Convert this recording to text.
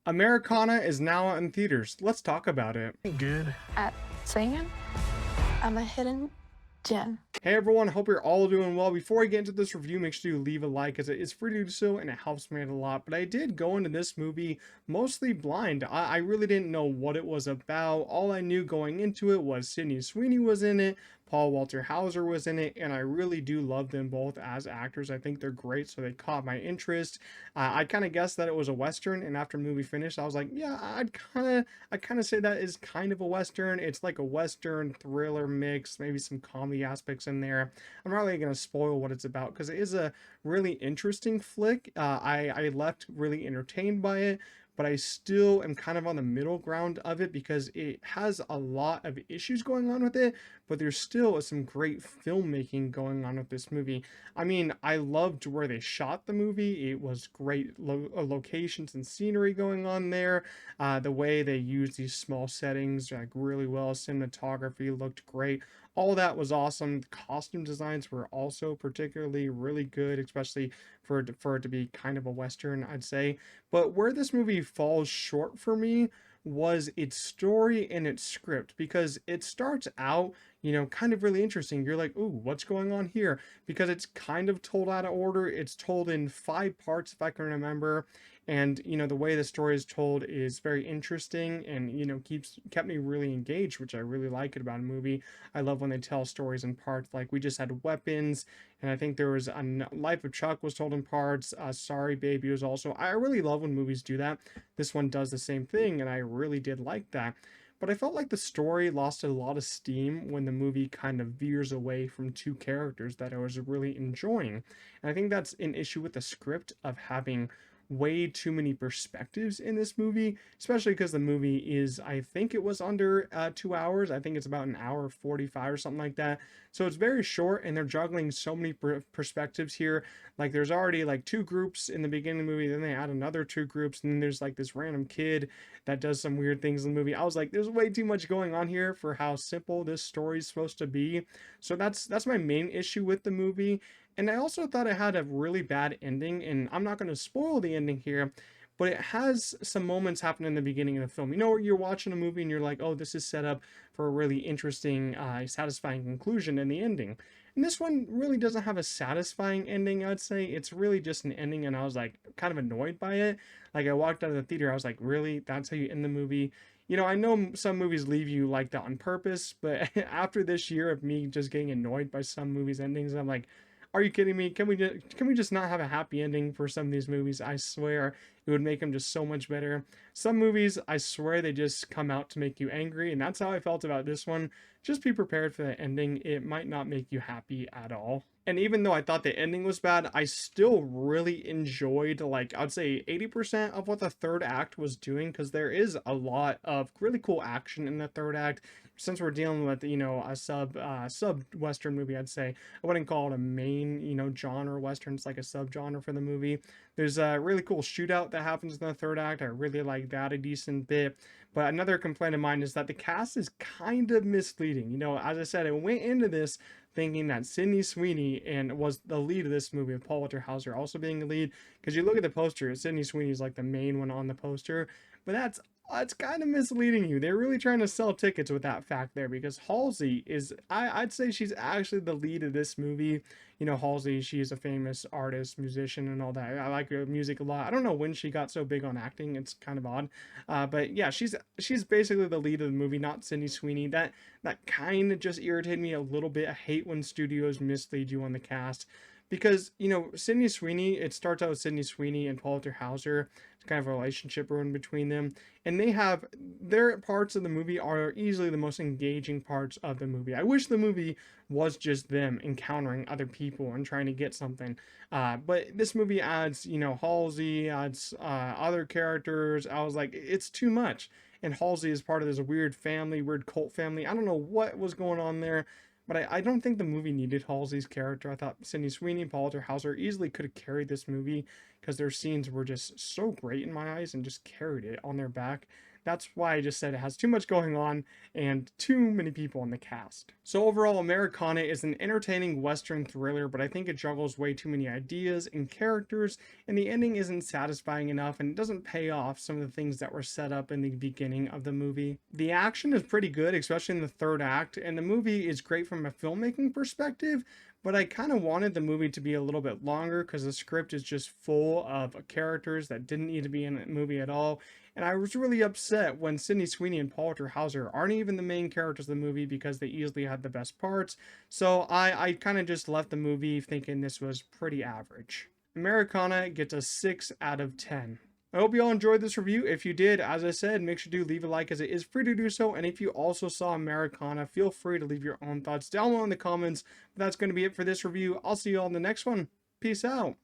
Americana is now in theaters. Let's talk about it. Good. At singing, I'm a hidden gem. Hey everyone, hope you're all doing well. Before I get into this review, make sure you leave a like as it is free to do so and it helps me out a lot. But I did go into this movie mostly blind. I really didn't know what it was about. All I knew going into it was Sydney Sweeney was in it, Walter Hauser was in it, and I really do love them both as actors. I think they're great, so they caught my interest. I kind of guessed that it was a Western, and after the movie finished, I was like, yeah, I kind of say that is kind of a Western. It's like a Western thriller mix, maybe some comedy aspects in there. I'm not really going to spoil what it's about because it is a really interesting flick. I left really entertained by it, but I still am kind of on the middle ground of it because it has a lot of issues going on with it, but there's still some great filmmaking going on with this movie. I mean, I loved where they shot the movie. It was great locations and scenery going on there. The way they used these small settings like really well. Cinematography looked great. All that was awesome. The costume designs were also particularly really good, especially for it to be kind of a Western, I'd say. But where this movie falls short for me was its story and its script, because it starts out, kind of really interesting. You're like, ooh, what's going on here? Because it's kind of told out of order. It's told in 5 parts, if I can remember. And, the way the story is told is very interesting and, kept me really engaged, which I really like it about a movie. I love when they tell stories in parts. Like we just had Weapons, and I think there was a Life of Chuck was told in parts. Sorry Baby was also. I really love when movies do that. This one does the same thing, and I really did like that. But I felt like the story lost a lot of steam when the movie kind of veers away from two characters that I was really enjoying. And I think that's an issue with the script of having way too many perspectives in this movie, especially because the movie is, I think it was under 2 hours. I think it's about an hour 45 or something like that. So it's very short, and they're juggling so many perspectives here. Like there's already like two groups in the beginning of the movie, then they add another two groups, and then there's like this random kid that does some weird things in the movie. I was like, there's way too much going on here for how simple this story is supposed to be. So that's my main issue with the movie. And I also thought it had a really bad ending, and I'm not going to spoil the ending here, but it has some moments happen in the beginning of the film. You're watching a movie and you're like, oh, this is set up for a really interesting, satisfying conclusion in the ending. And this one really doesn't have a satisfying ending, I'd say. It's really just an ending, and I was like kind of annoyed by it. Like I walked out of the theater, I was like, really? That's how you end the movie? I know some movies leave you like that on purpose, but after this year of me just getting annoyed by some movies' endings, I'm like, are you kidding me? Can we just not have a happy ending for some of these movies? I swear it would make them just so much better. Some movies, I swear they just come out to make you angry, and that's how I felt about this one. Just be prepared for the ending. It might not make you happy at all. And even though I thought the ending was bad, I still really enjoyed, like, I'd say 80% of what the third act was doing, because there is a lot of really cool action in the third act. Since we're dealing with, a sub Western movie, I'd say. I wouldn't call it a main, genre Western. It's like a sub-genre for the movie. There's a really cool shootout that happens in the third act. I really like that a decent bit. But another complaint of mine is that the cast is kind of misleading. As I said, I went into this thinking that Sydney Sweeney and was the lead of this movie, with Walter Hauser also being the lead. Because you look at the poster, Sydney Sweeney is like the main one on the poster, but that's kind of misleading you. They're really trying to sell tickets with that fact there, because Halsey is, I'd say she's actually the lead of this movie. Halsey, she is a famous artist, musician, and all that. I like her music a lot. I don't know when she got so big on acting. It's kind of odd. But yeah, she's basically the lead of the movie, not Sydney Sweeney. That kind of just irritated me a little bit. I hate when studios mislead you on the cast. Because, Sydney Sweeney, it starts out with Sydney Sweeney and Walter Hauser. It's kind of a relationship brewing between them. And they have, their parts of the movie are easily the most engaging parts of the movie. I wish the movie was just them encountering other people and trying to get something. But this movie adds, Halsey, adds other characters. I was like, it's too much. And Halsey is part of this weird family, weird cult family. I don't know what was going on there. But I don't think the movie needed Halsey's character. I thought Sydney Sweeney and Walter Hauser easily could have carried this movie, because their scenes were just so great in my eyes and just carried it on their back. That's why I just said it has too much going on and too many people in the cast. So overall, Americana is an entertaining Western thriller, but I think it juggles way too many ideas and characters, and the ending isn't satisfying enough, and it doesn't pay off some of the things that were set up in the beginning of the movie. The action is pretty good, especially in the third act, and the movie is great from a filmmaking perspective, but I kind of wanted the movie to be a little bit longer because the script is just full of characters that didn't need to be in the movie at all. And I was really upset when Sydney Sweeney and Walter Hauser aren't even the main characters of the movie because they easily had the best parts. So I kind of just left the movie thinking this was pretty average. Americana gets a 6 out of 10. I hope you all enjoyed this review. If you did, as I said, make sure to leave a like as it is free to do so. And if you also saw Americana, feel free to leave your own thoughts down below in the comments. But that's going to be it for this review. I'll see you all in the next one. Peace out.